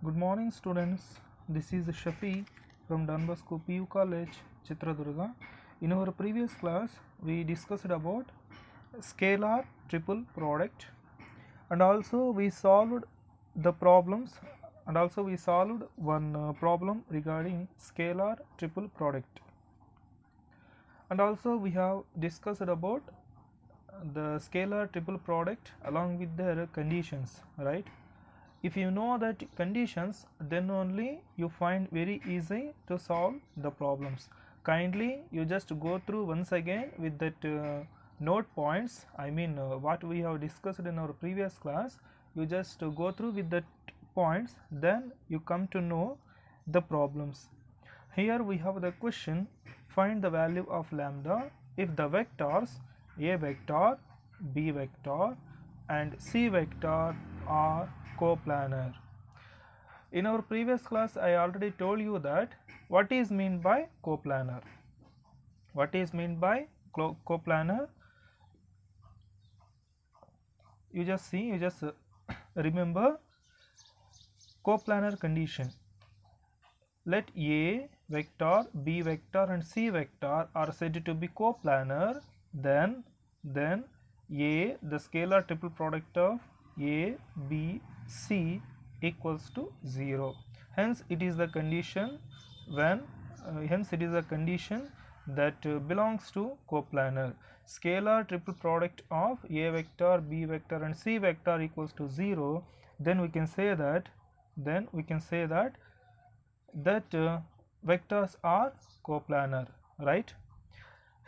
Good morning, students. This is Shafi from Don Bosco PU College, Chitradurga. In our previous class, we discussed about scalar triple product, and also we solved the problems, and also we solved one problem regarding scalar triple product, and also we have discussed about the scalar triple product along with their conditions, right? If you know that conditions, then only you find very easy to solve the problems. Kindly you just go through once again with that note points, what we have discussed in our previous class. You just go through with that points, then you come to know the problems. Here we have the question: find the value of lambda if the vectors a vector, b vector and c vector are coplanar. In our previous class I already told you that what is meant by coplanar. What is meant by coplanar? You just see, you just remember coplanar condition. Let A vector, B vector and C vector are said to be coplanar, then A, the scalar triple product of A, B, C equals to 0. Hence it is the condition when that belongs to coplanar. Scalar triple product of A vector, B vector and C vector equals to 0, then we can say that vectors are coplanar, right?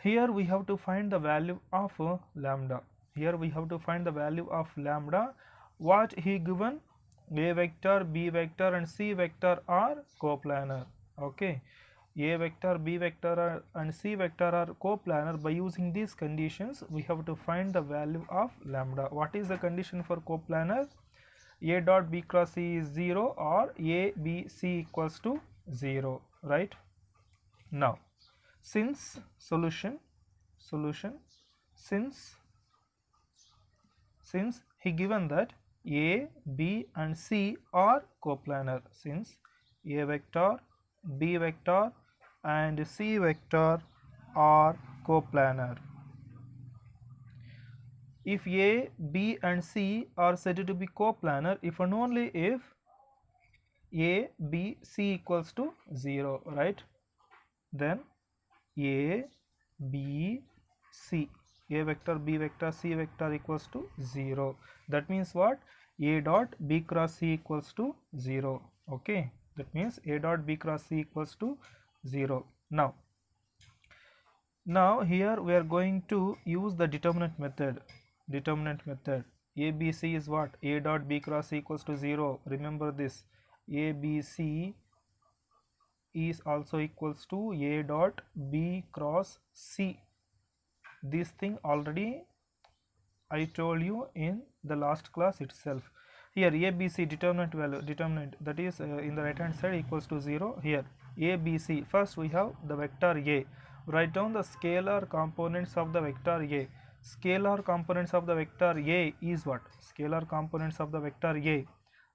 Here we have to find the value of lambda. Here we have to find the value of lambda. What he given? A vector, B vector and C vector are coplanar. Okay, A vector, B vector and C vector are coplanar. By using these conditions, we have to find the value of lambda. What is the condition for coplanar? A dot B cross C is 0 or A, B, C equals to 0, right? Now, since since he given that A, B and C are coplanar, since A vector, B vector and C vector are coplanar. If A, B and C are said to be coplanar if and only if A, B, C equals to 0, right? Then A, B, C, A vector, B vector, C vector equals to 0. That means what? A dot B cross C equals to 0. Okay, that means A dot B cross C equals to 0. Now here we are going to use the determinant method. ABC is what? A dot B cross C equals to 0. Remember this. ABC is also equals to A dot B cross C. This thing already I told you in the last class itself. Here ABC determinant value, that is in the right hand side equals to 0. Here ABC, first we have the vector A. Write down the scalar components of the vector A. Scalar components of the vector A is what? Scalar components of the vector A.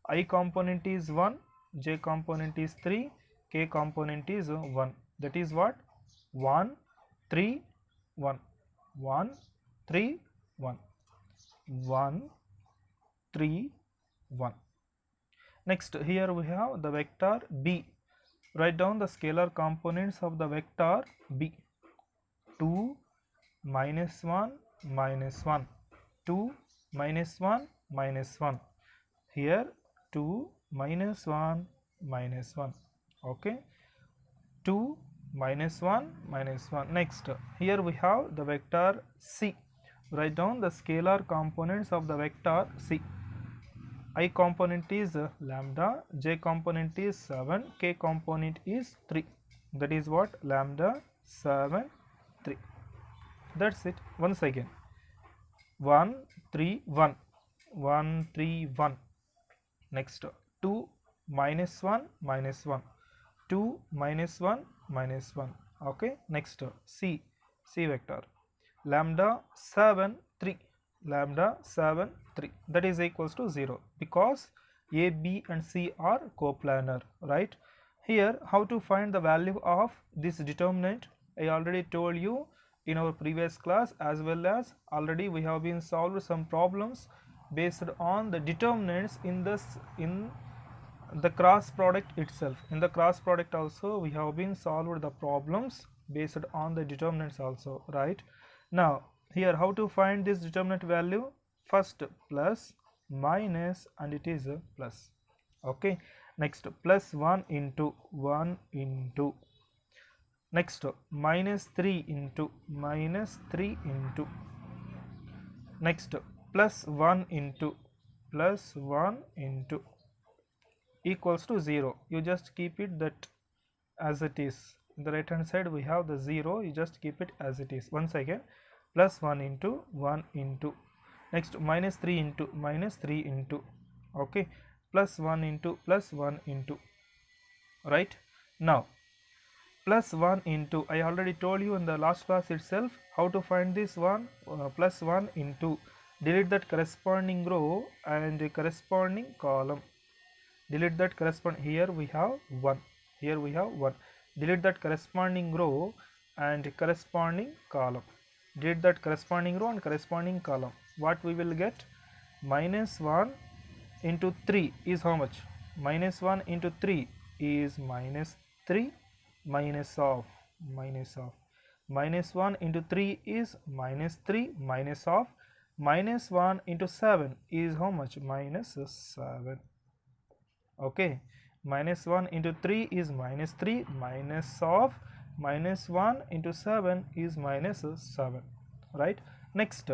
I component is 1, J component is 3, K component is 1. That is what? 1, 3, 1. 1, 3, 1. 1, 3, 1. Next, here we have the vector B. Write down the scalar components of the vector B. 2, minus 1, minus 1. 2, minus 1, minus 1. Here 2, minus 1, minus 1. Okay. 2, minus 1, minus 1. Next, here we have the vector C. Write down the scalar components of the vector C. I component is lambda, J component is 7, K component is 3. That is what? Lambda, 7, 3. That's it. Once again. 1, 3, 1. 1, 3, 1. Next, 2, minus 1, minus 1. 2, minus 1, minus 1. Okay. Next, C vector. Lambda 7, 3. Lambda 7, 3. That is equals to 0 because A, B and C are coplanar, right? Here, how to find the value of this determinant? I already told you in our previous class, as well as already we have been solved some problems based on the determinants in the cross product itself. In the cross product also we have been solved the problems based on the determinants also, right? Now here, how to find this determinant value? First plus, minus, and it is a plus. Okay, next plus 1 into 1 into, next minus 3 into minus 3 into, next plus 1 into plus 1 into equals to 0. You just keep it that as it is. In the right hand side we have the 0, you just keep it as it is. Once again, plus 1 into 1 into, next minus 3 into minus 3 into, okay, plus 1 into plus 1 into, right? Now plus 1 into, I already told you in the last class itself how to find this one. Plus 1 into, delete that corresponding row and the corresponding column. Delete that correspond, here we have 1, here we have 1. Delete that corresponding row and corresponding column. Delete that corresponding row and corresponding column. What we will get? Minus 1 into 3 is how much? Minus 1 into 3 is minus 3, minus of minus 1 into 3 is minus 3, minus of minus 1 into 7 is how much? Minus 7. Okay, minus 1 into 3 is minus 3, minus of minus 1 into 7 is minus 7, right? Next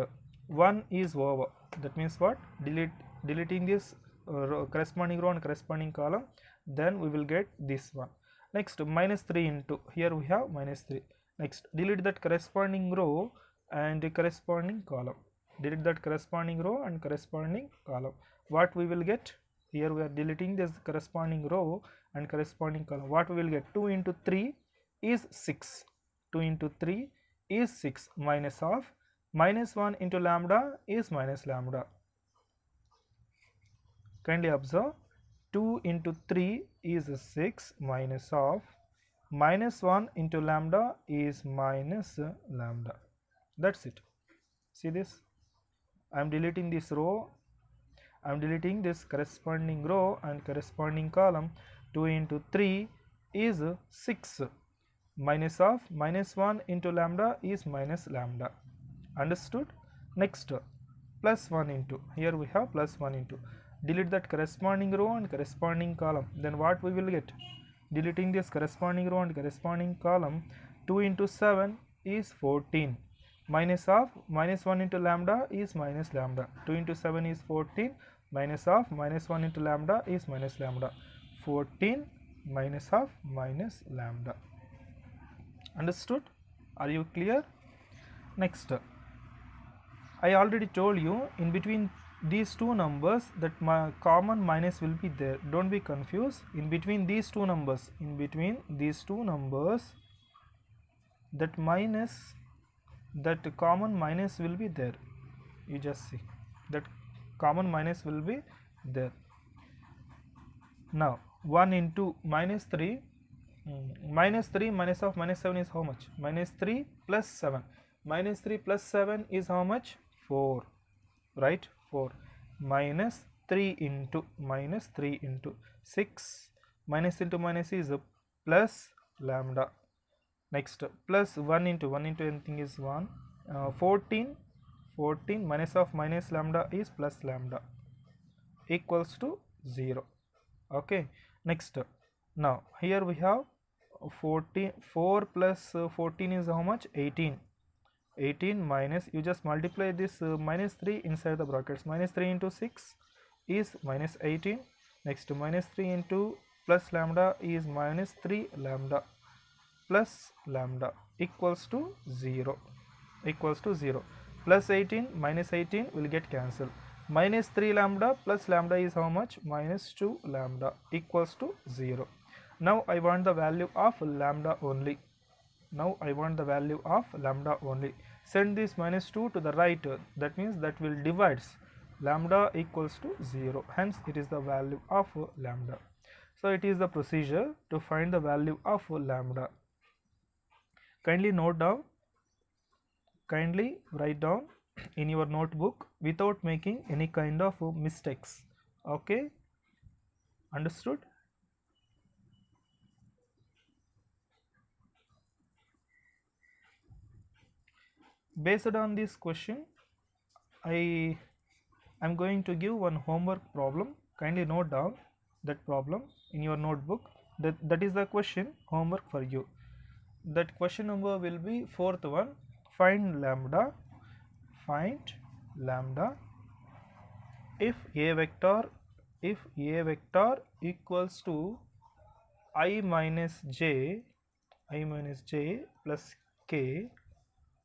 1 is over, that means what? Deleting this corresponding row and corresponding column, then we will get this one. Next minus 3 into, here we have minus 3. Next delete that corresponding row and corresponding column. Delete that corresponding row and corresponding column. What we will get? Here we are deleting this corresponding row and corresponding column. What we will get? 2 into 3 is 6. 2 into 3 is 6, minus of minus 1 into lambda is minus lambda. Kindly observe, 2 into 3 is 6, minus of minus 1 into lambda is minus lambda. That's it. See this? I am deleting this row, I am deleting this corresponding row and corresponding column. 2 into 3 is 6, minus of minus 1 into lambda is minus lambda. Understood? Next plus 1 into, here we have plus 1 into, delete that corresponding row and corresponding column. Then what we will get? Deleting this corresponding row and corresponding column, 2 into 7 is 14, minus of minus 1 into lambda is minus lambda. 2 into 7 is 14, minus of minus 1 into lambda is minus lambda. 14 minus of minus lambda. Understood? Are you clear? Next, I already told you in between these two numbers that my common minus will be there. Don't be confused. In between these two numbers, that minus, that common minus will be there. You just see that common minus will be there. Now 1 into minus 3, minus 3 minus of minus 7 is how much? Minus 3 plus 7. Minus 3 plus 7 is how much? 4, right? 4. Minus 3 into 6, minus into minus is plus lambda. Next plus 1 into anything is 1. 14 minus of minus lambda is plus lambda equals to 0. Okay, next, now here we have 4 plus 14 is how much? 18 minus, you just multiply this minus 3 inside the brackets. Minus 3 into 6 is minus 18. Next minus 3 into plus lambda is minus 3 lambda plus lambda equals to 0. Plus 18 minus 18 will get cancelled. Minus 3 lambda plus lambda is how much? Minus 2 lambda equals to 0. Now I want the value of lambda only. Send this minus 2 to the right, that means that will divides lambda equals to 0, hence it is the value of lambda. So it is the procedure to find the value of lambda. Kindly note down, kindly write down in your notebook without making any kind of mistakes. Okay, understood? Based on this question, I am going to give one homework problem. Kindly note down that problem in your notebook. That is the question homework for you. That question number will be fourth one. Find lambda. Find lambda if a vector equals to I minus j plus k.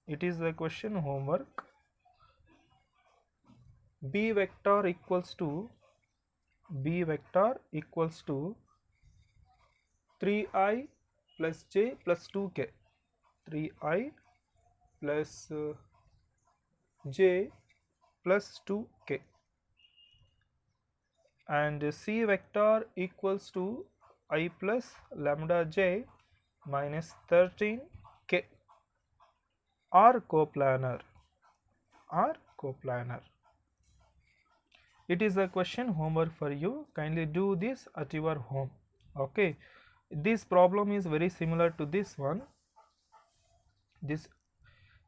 It is the question homework. B vector equals to 3i plus j plus 2k, 3i plus j plus 2k, and C vector equals to I plus lambda j minus 13k are coplanar. It is a question homework for you. Kindly do this at your home. Okay, this problem is very similar to this one.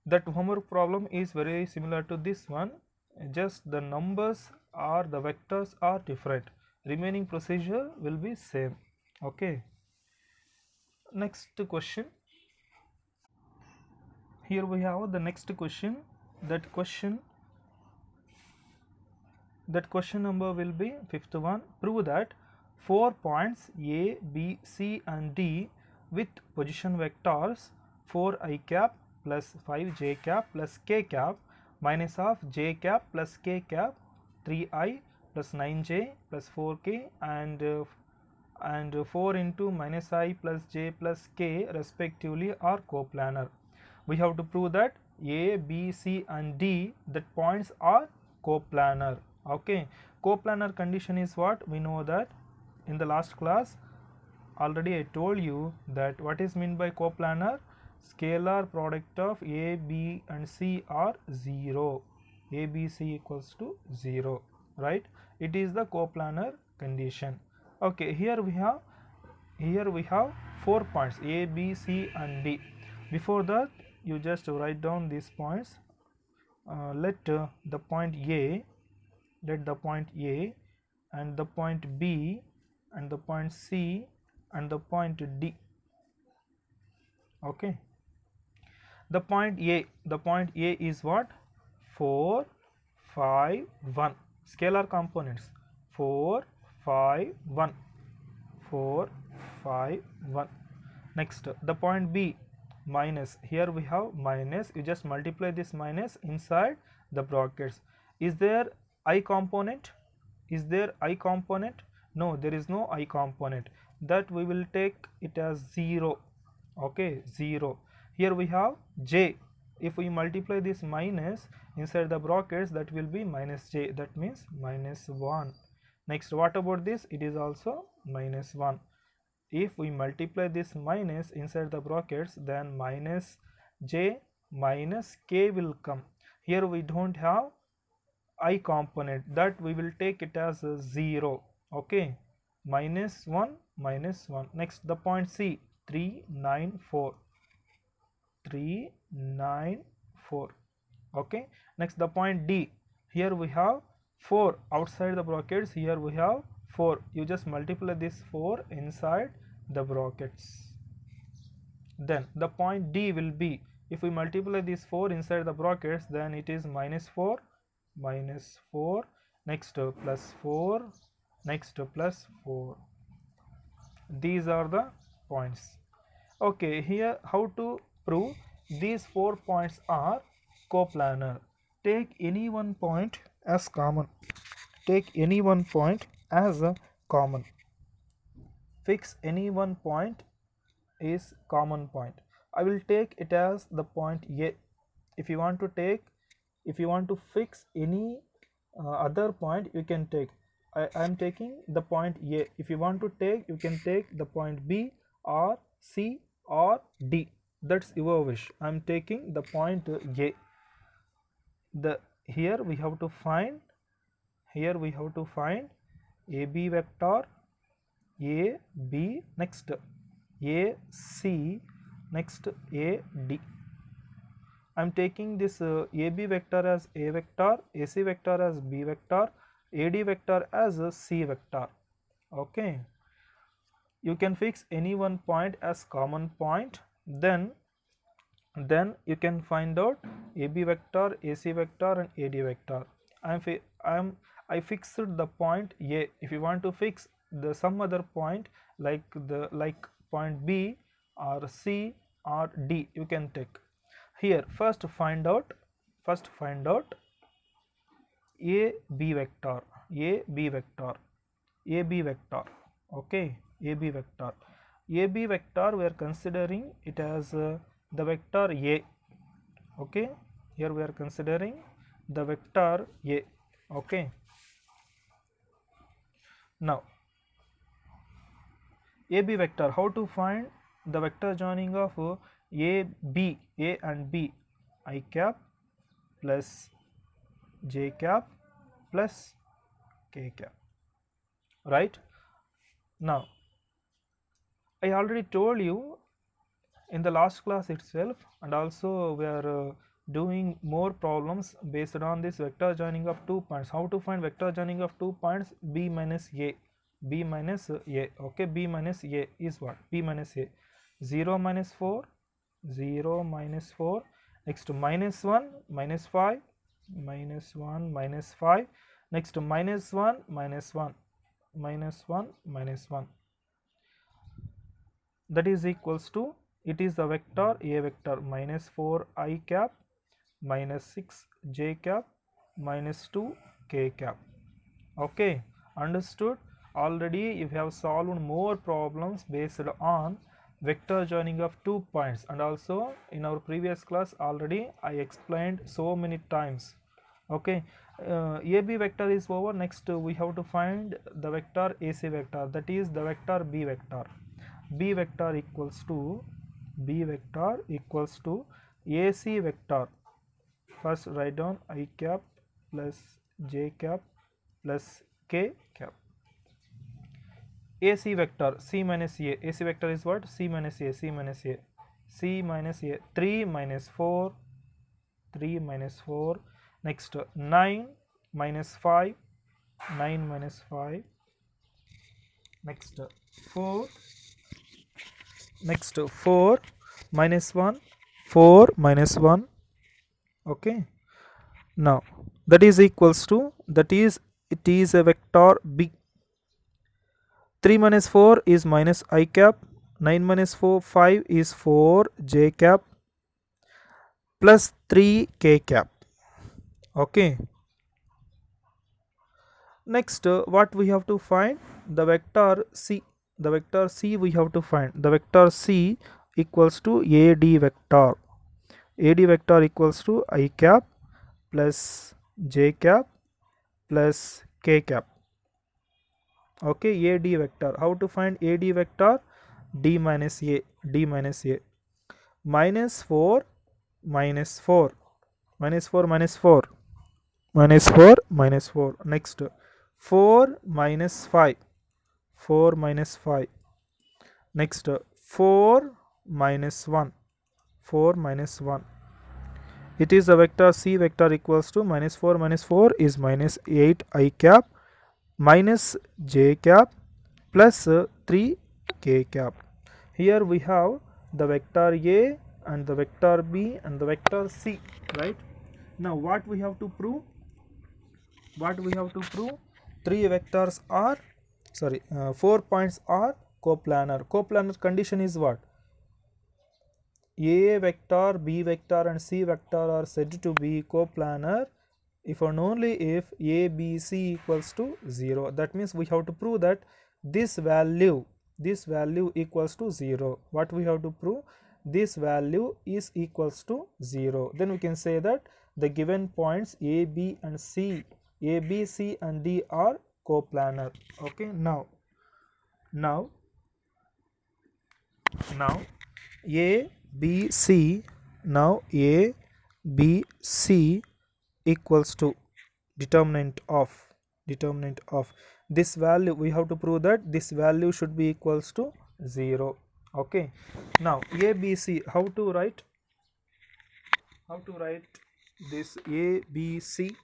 That homework problem is very similar to this one, just the numbers or the vectors are different. Remaining procedure will be same. Okay, next question. Here we have the next question. That question number will be fifth one. Prove that 4 points A, B, C and D with position vectors 4i cap plus 5j cap plus k cap minus of j cap plus k cap 3i plus 9j plus 4k and 4 into minus I plus j plus k respectively are coplanar. We have to prove that A, B, C and D, that points are coplanar. Okay, coplanar condition is what? We know that in the last class already I told you that what is meant by coplanar. Scalar product of A, B and C are 0. A, B, C equals to 0, right? It is the coplanar condition. Okay, here we have 4 points A, B, C and D. Before that you just write down these points. Let the point A and the point B and the point C and the point D. Okay, the point A is what? 4, 5, 1. Scalar components 4, 5, 1, 4, 5, 1. Next, the point B minus. Here we have minus. You just multiply this minus inside the brackets. Is there I component? No, there is no I component. That we will take it as 0. Okay, 0. Here we have j. If we multiply this minus inside the brackets, that will be minus j. That means minus 1. Next, what about this? It is also minus 1. If we multiply this minus inside the brackets, then minus j minus k will come. Here we don't have I component, that we will take it as a 0. Okay, minus 1 minus 1. Next, the point C 3, 9, 4. 3, 9, 4. Okay, next the point D. Here we have 4 outside the brackets. Here we have 4. You just multiply this 4 inside the brackets. Then the point D will be, if we multiply this 4 inside the brackets, then it is minus 4, next plus 4, next plus 4. These are the points. Okay, here how to prove these 4 points are coplanar. Take any one point as common. Fix any one point is common point. I will take it as the point A. If you want to fix any other point you can take. I am taking the point A. If you want to take, you can take the point B or C or D. That's your wish. I am taking the point A. Here we have to find AB vector, AB, next AC, next AD. I am taking this AB vector as A vector, AC vector as B vector, AD vector as a C vector. Okay, you can fix any one point as common point, then you can find out AB vector, AC vector and AD vector. I fixed the point A. If you want to fix the some other point like point B or C or D, you can take. Here first find out AB vector, okay, AB vector we are considering it as the vector A, okay. Here we are considering the vector A, okay. Now AB vector, how to find the vector joining of A and B, I cap plus j cap plus k cap, right? Now I already told you in the last class itself, and also we are doing more problems based on this vector joining of 2 points. How to find vector joining of 2 points? B minus A, okay. B minus A is what? B minus A, 0 minus 4, 0 minus 4, next to minus 1 minus 5, minus 1 minus 5, next to minus 1 minus 1, minus 1 minus 1, that is equals to, it is the vector A vector, minus 4 I cap minus 6 j cap minus 2 k cap, okay. Understood? Already you have solved more problems based on vector joining of 2 points, and also in our previous class already I explained so many times, okay. AB vector is over. Next we have to find the vector AC vector, that is the vector B vector. B vector equals to AC vector. First write down I cap plus j cap plus k cap. AC vector, C minus A. AC vector is what? C minus A, C minus A, C minus A. 3 minus 4, 3 minus 4, next 9 minus 5, 9 minus 5, next 4, next 4 minus 1, 4 minus 1, okay. Now that is equals to, that is, it is a vector B. 3 minus 4 is minus I cap, 9 minus 4, 5 is 4 j cap plus 3 k cap, okay. Next what we have to find? The vector C. The vector C we have to find. The vector C equals to AD vector. AD vector equals to I cap plus j cap plus k cap, okay. AD vector, how to find AD vector? D minus A, D minus A, minus 4 minus 4, minus 4 minus 4, minus 4 minus 4, next 4 minus 5, 4 minus 5, next 4 minus 1, 4 minus 1. It is the vector C vector equals to minus 4 minus 4 is minus 8 I cap minus j cap plus 3 k cap. Here we have the vector A and the vector B and the vector C, right? Now what we have to prove? 3 vectors are, 4 points are coplanar. Coplanar condition is what? A vector, B vector and C vector are said to be coplanar if and only if A, B, C equals to 0. That means we have to prove that this value equals to 0. What we have to prove? This value is equals to 0. Then we can say that the given points A, B and C A, B, C and D are coplanar. Okay, now A, B, C, now A, B, C equals to determinant of this value. We have to prove that this value should be equals to 0. Okay, now A, B, C, how to write this A, B, C?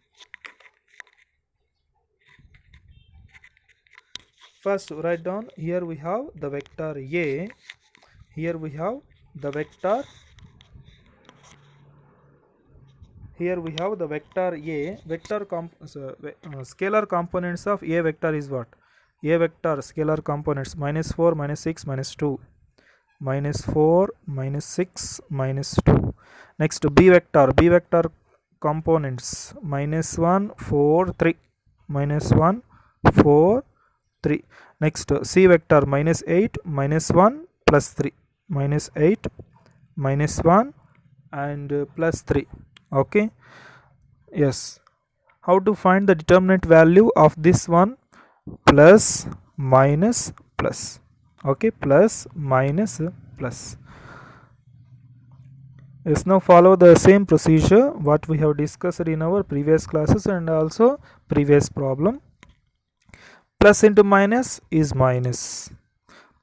First write down, here we have the vector A, here we have the vector, here we have the vector A. Scalar components of A vector is what? A vector scalar components -4, -6, -2, -4, -6, -2. Next B vector components -1, 4, 3, -1, 4, 3. Next C vector -8, -1, +3, -8, -1 and +3. Okay, yes. How to find the determinant value of this one? Plus, minus, plus. Okay, plus, minus, plus. Yes, now follow the same procedure what we have discussed in our previous classes and also previous problem. Plus into minus is minus.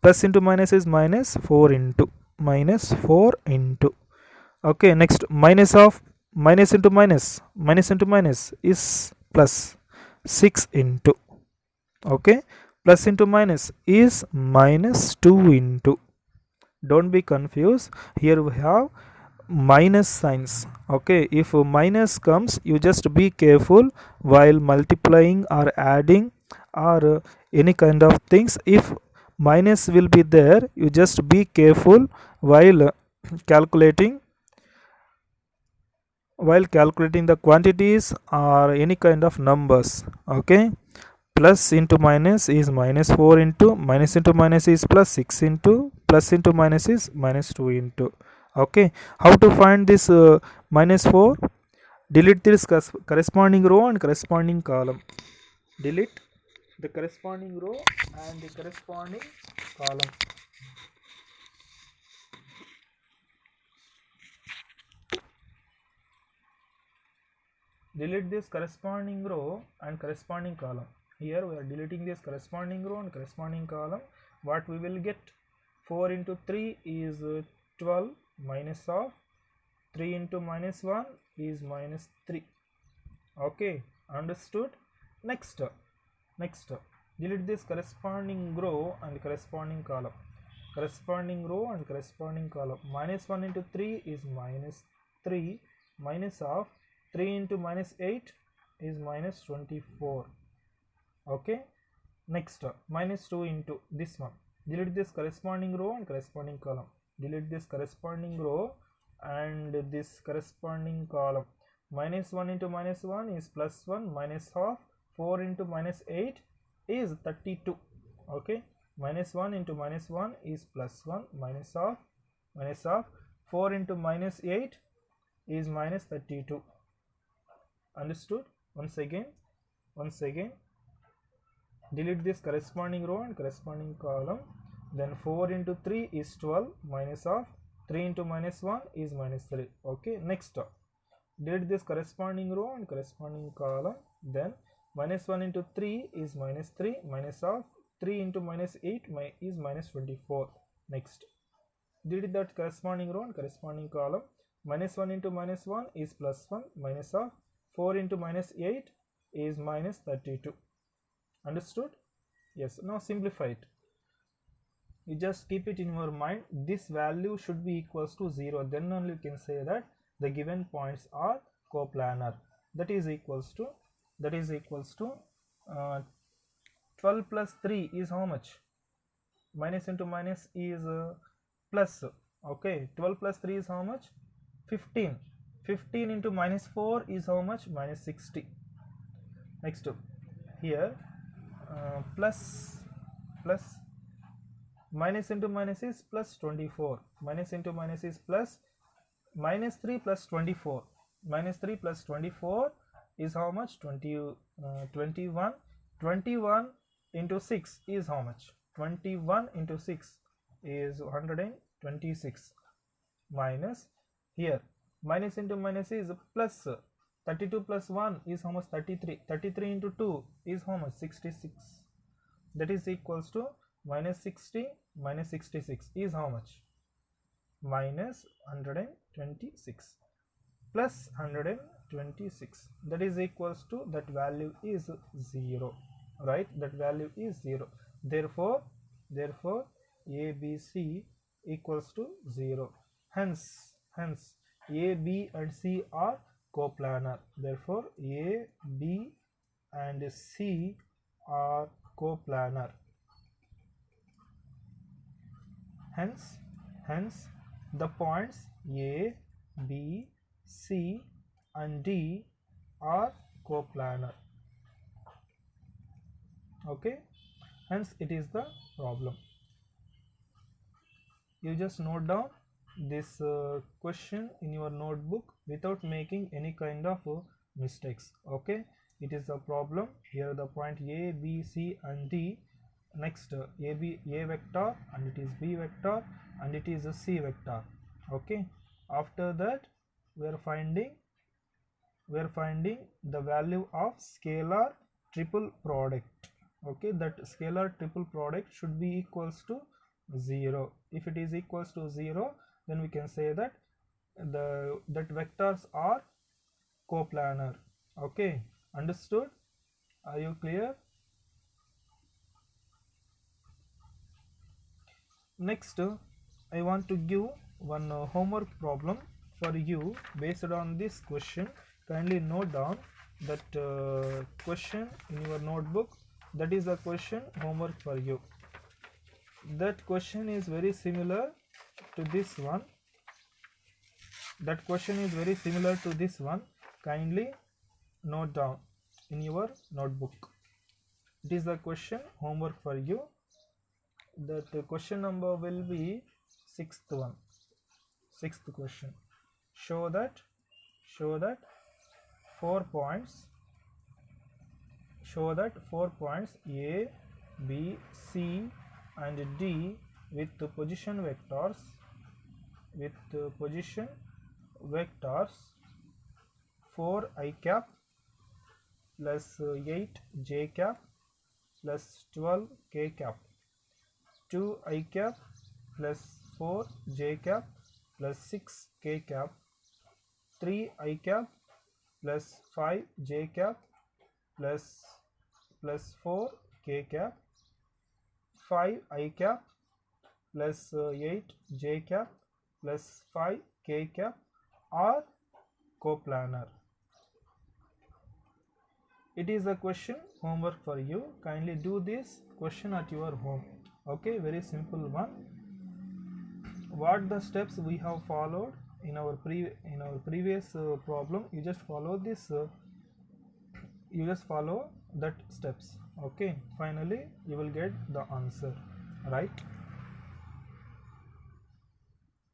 Plus into minus is minus 4 into. Minus 4 into. Okay, next minus into minus is plus 6 into. Okay, plus into minus is minus 2 into. Don't be confused, here we have minus signs. Okay, if minus comes, you just be careful while multiplying or adding or any kind of things. If minus will be there, you just be careful while calculating the quantities or any kind of numbers. Okay, plus into minus is minus 4 into, minus into minus is plus 6 into, plus into minus is minus 2 into. Okay, how to find this -4? Delete this corresponding row and corresponding column. Delete the corresponding row and the corresponding column. Delete this corresponding row and corresponding column. Here we are deleting this corresponding row and corresponding column. What we will get? 4 into 3 is 12, minus of 3 into -1 is -3. Okay, understood? Next, delete this corresponding row and corresponding column. Corresponding row and corresponding column. -1 into 3 is -3, minus of 3 into -8 is -24. Okay, next -2 into this one. Delete this corresponding row and corresponding column. Delete this corresponding row and this corresponding column. -1 into -1 is +1, minus of 4 into -8 is 32. Okay, -1 into -1 is +1, minus of 4 into -8 is -32. Understood? Once again, delete this corresponding row and corresponding column. Then 4 into 3 is 12, minus of 3 into -1 is -3. Okay, next delete this corresponding row and corresponding column. Then -1 into 3 is -3, minus of 3 into -8 is -24. Next, delete that corresponding row and corresponding column. -1 into -1 is +1, minus of 4 into -8 is -32. Understood? Yes. Now simplify it. You just keep it in your mind, this value should be equals to 0, then only you can say that the given points are coplanar. That is equals to 12 plus 3 is how much? Minus into minus is plus. Okay, 12 plus 3 is how much? 15. 15 into -4 is how much? -60. Next, here plus minus into minus is plus 24. Minus into minus is plus -3 plus 24. -3 plus 24 is how much? 21. 21 into 6 is how much? 21 into 6 is 126, minus here minus into minus is plus. 32 plus 1 is how much? 33. 33 into 2 is how much? 66. That is equals to minus 60 minus 66 is how much? Minus 126 plus 126, that is equals to, that value is 0, right? That value is 0. Therefore ABC equals to 0. Hence A, B and C are coplanar. Therefore A, B and C are coplanar. Hence the points A, B, C and D are coplanar. Okay, hence it is the problem. You just note down this question in your notebook without making any kind of mistakes. Okay, it is a problem. Here the point A, B, C and D. Next A vector, and it is B vector, and it is a C vector. Okay, after that we are finding the value of scalar triple product. Okay, that scalar triple product should be equals to 0. If it is equals to 0, then we can say that that vectors are coplanar. Okay, understood? Are you clear? Next I want to give one homework problem for you based on this question. Kindly note down that question in your notebook. That is a question homework for you. That question is very similar to this one. That question is very similar to this one. Kindly note down in your notebook. It is the question homework for you. That question number will be sixth question. Show that 4 points A, B, C and D with the position vectors 4 I cap plus 8 j cap plus 12 k cap, 2 I cap plus 4 j cap plus 6 k cap, 3 I cap plus 5 j cap plus 4 k cap, 5 I cap plus 8 j cap plus 5 k cap are coplanar. It is a question homework for you. Kindly do this question at your home. Okay, very simple one. What the steps we have followed in our previous problem, you just follow this. You just follow that steps. Okay, finally you will get the answer, right?